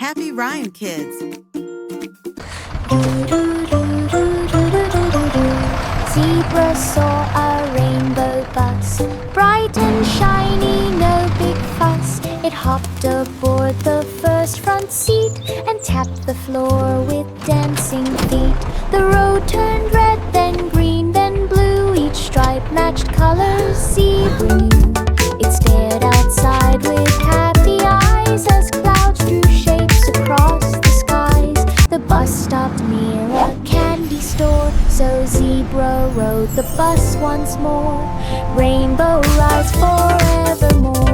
happy rhyme, kids. Zebra saw a rainbow bus, bright and shiny, no big fuss. It hopped aboard the first front seat and tapped the floor with dancing feet. The road turned red, then green, then blue. Each stripe matched colors zebra knew. It stared outside with happy eyes as clouds drew shapes across the skies. The bus stopped near a candy store, so Zebra rode the bus once more. Rainbow rides forevermore.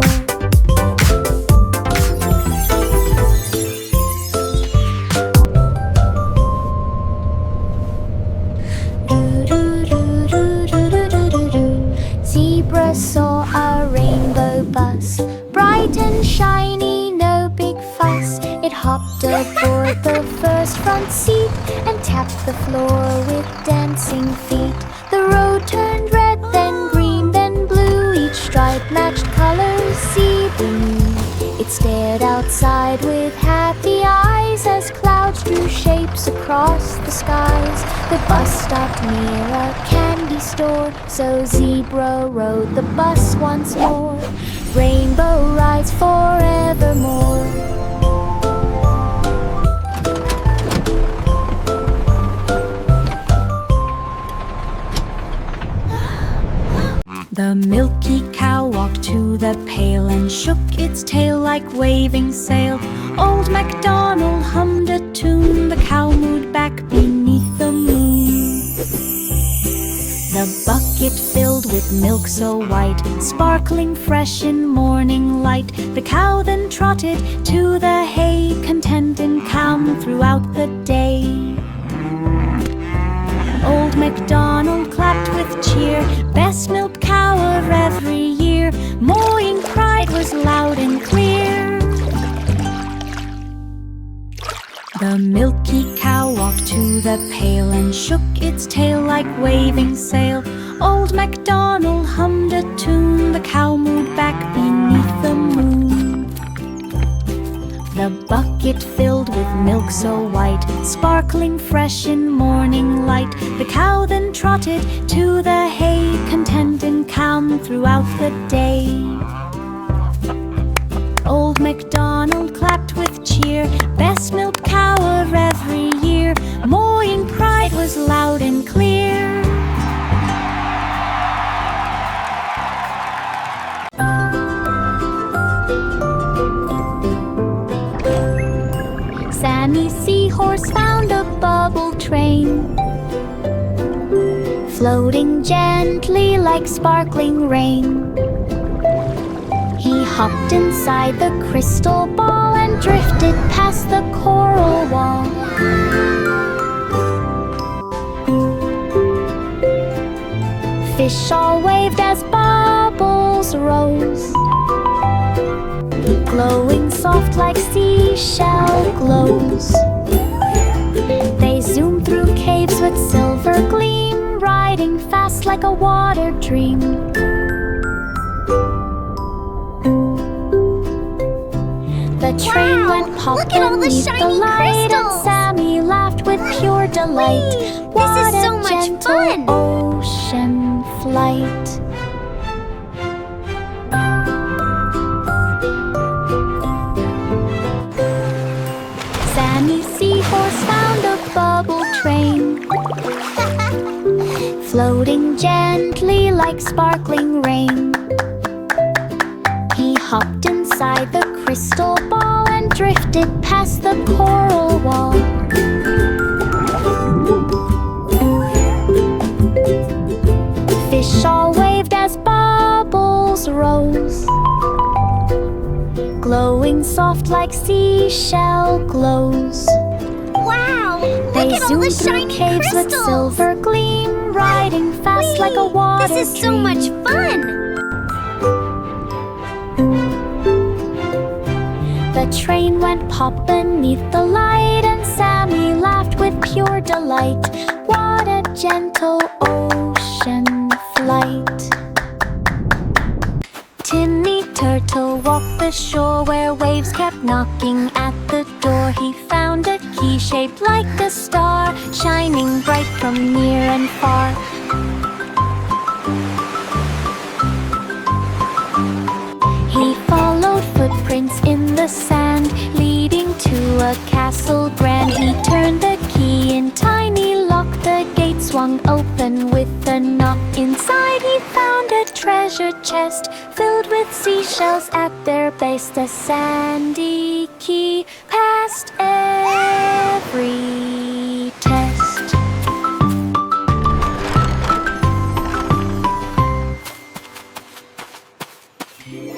Zebra saw a rainbow bus, bright and shiny, no big fuss. It hopped aboard the first front seat and tapped the floor with dancing feet. The road turned red, then green, then blue. Each stripe matched colors zebra knew. It stared outside with happy eyes as clouds drew shapes across the skies. The bus stopped near a candy store, so Zebra rode the bus once more. Rainbow rides forevermore. The milky cow walked to the pail and shook its tail like waving sail. Old MacDonald hummed a tune, the cow moved back beneath the moon. The bucket filled with milk so white, sparkling fresh in morning light. The cow then trotted to the hay, content and calm throughout the day. Old MacDonald clapped with cheer, best milked cow of every year. Mooing pride was loud and clear. The milky cow walked to the pail and shook its tail like waving sail. Old MacDonald hummed a tune, the cow moved back beneath the moon. The bucket filled with milk so white, sparkling fresh in morning light. The cow then trotted to the hay, content and calm throughout the day. Old MacDonald clapped with cheer, best milked cow of every year. Mooing pride was loud and clear. Sammy Seahorse found a bubble train, floating gently like sparkling rain. He hopped inside the crystal ball and drifted past the coral wall. Fish all waved as bubbles rose, glowing soft like seashell glows. They zoomed through caves with silver gleam, riding fast like a water dream. The train went pop beneath the light, and Sammy laughed with pure delight. What This is so a much gentle fun! ocean flight. Sammy Seahorse found a bubble train, floating gently like sparkling rain. He hopped inside the crystal ball and drifted past the coral wall. Fish all waved as bubbles rose, glowing soft like seashell glows. Wow! They Look at all the zoomed through shiny caves with crystals! silver gleam, riding fast like a water This is so dream. much fun! The train went pop beneath the light, and Sammy laughed with pure delight. What a gentle ocean flight. Tinny Turtle walked the shore where waves kept knocking at the door he found a key shaped like a star, shining bright from near and far. He followed footprints in the sand, leading to a castle grand. He turned the key in tiny lock, the gate swung open with a knock. Inside he found a treasure chest filled with seashells at their base. The sandy key passed every test.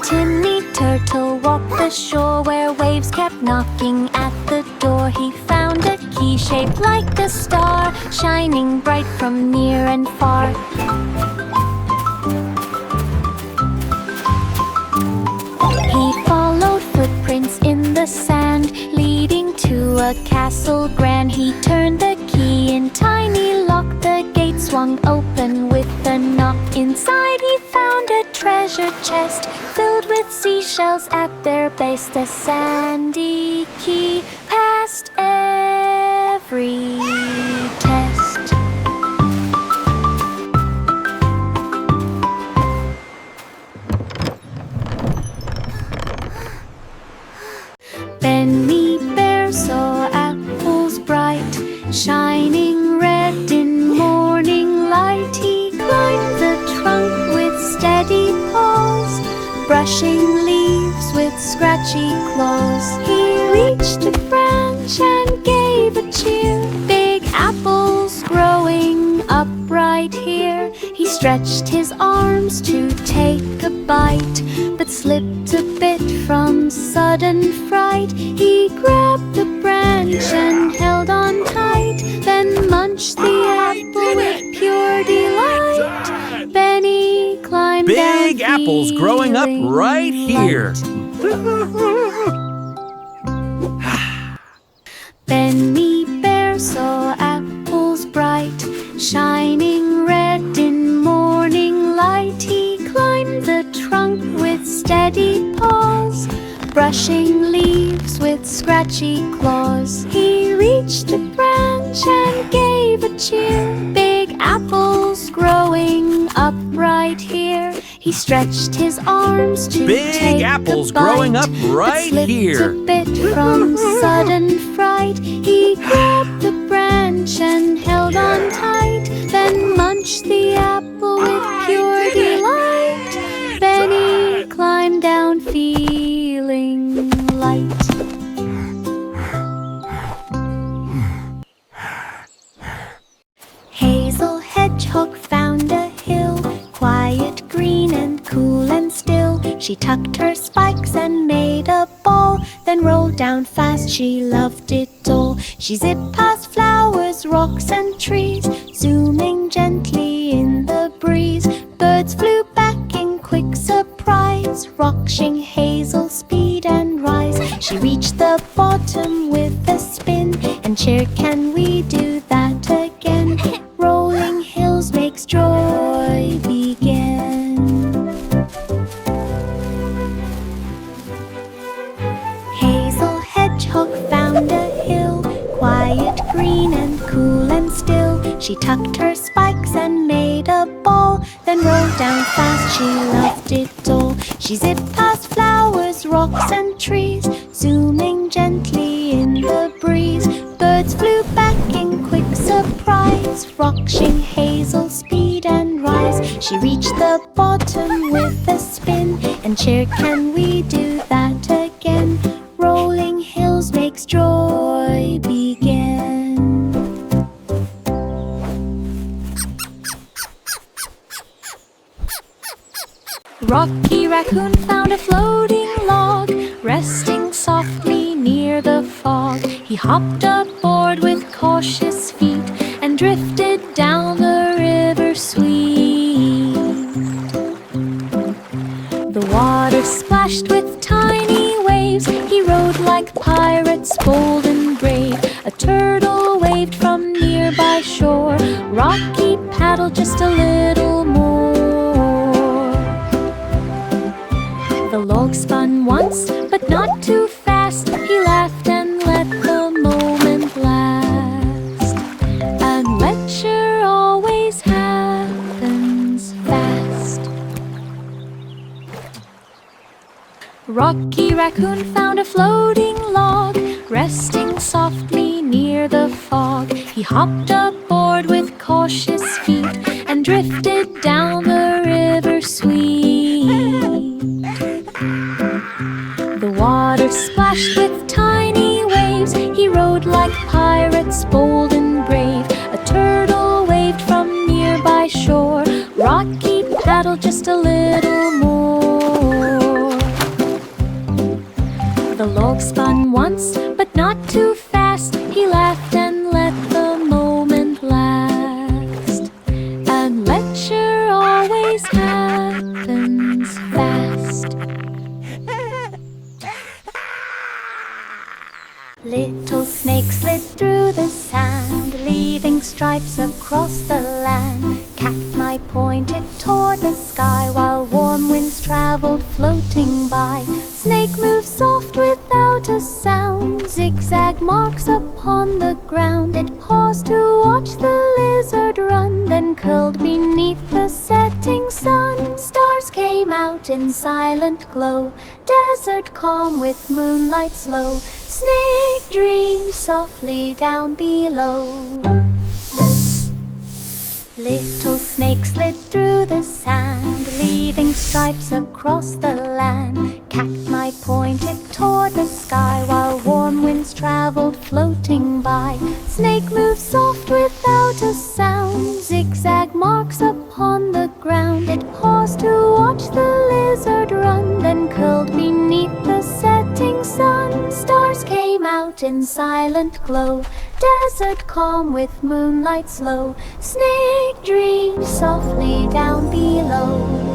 Timmy Turtle walked the shore where waves kept knocking at the door. He found a key shaped like a star, shining bright from near and far. He followed footprints in the sand, leading to a castle grand. He turned the key in tiny lock, the gate swung open with a knock. Inside he found a treasure chest filled with seashells at their base. The sandy key passed every test. Benny Bear saw apples bright, shining red in morning light. He climbed the trunk with steady paws, brushing leaves with scratchy claws. He reached a branch and gave a cheer. Big apples growing up right here. He stretched his arms to take a bite, but slipped a bit from sudden fright. He grabbed the branch and held on tight, then munched the apple with pure delight. Benny climbed down, Big apples growing up right here. Benny Bear saw apples bright, shining red in morning light. He climbed the trunk with steady paws, brushing leaves with scratchy claws. He reached a branch and gave a cheer. Big apples growing up right here. He stretched his arms to Big take apples a bite, growing up right but here. slipped a bit from sudden fright. He grabbed the branch and held on tight, then munched the apple with pure delight. Benny climbed down feeling light. Hazel Hedgehog found a hill, quiet, green, and cool and still. She tucked her spikes and made a ball, then rolled down fast. She loved it all. She zipped past flowers, rocks, and trees, zooming gently in the breeze. Birds flew back in quick surprise, watching Hazel speed and rise. She reached the bottom with a spin and cheered, "Can we do that again?" Rolling hills makes joy begin. Hazel Hedgehog found a hill, quiet, green, and cool and still. She tucked her spikes and made a ball, then rolled down fast. She loved it all. She zipped past flowers, rocks, and trees, zooming gently in the breeze. Birds flew back in quick surprise, watching Hazel speed and rise. She reached the bottom with a spin and cheered, "Can we do that again?" Rolling hills makes joy begin. Rocky Raccoon found a floating log, resting softly near the fog. He hopped aboard with cautious feet and drifted down the river sweet. The water splashed with tiny waves. He rode like pirates, bold and brave. A turtle waved from nearby shore. Rocky paddled just a little more. The log spun once, but not too fast. He laughed and let Rocky Raccoon found a floating log, resting softly near the fog. He hopped aboard with cautious feet and drifted down the river sweet. The water splashed with tiny waves. He rode like pirates, bold and brave. A turtle waved from nearby shore. Rocky paddled just a little more. The log spun once, but not too fast. He laughed and let the moment last. Adventure always happens fast. Little snake slid through the sand, leaving stripes across the land. Cacti pointed toward the sky, while warm winds traveled floating by. Snake moved soft without a sound, zigzag marks upon the ground. It paused to watch the lizard run, then curled beneath the setting sun. Stars came out in silent glow, desert calm with moonlight slow. Snake dreamed softly down below. Little snake slid through the sand, leaving stripes across the land. Cacti pointed toward the sky, while warm winds traveled floating by. Snake moved soft without a sound, zigzag marks upon the ground. It paused to watch the lizard run, then curled beneath the setting sun. Stars came out in silent glow, desert calm with moonlight slow. Snake dreamed softly down below.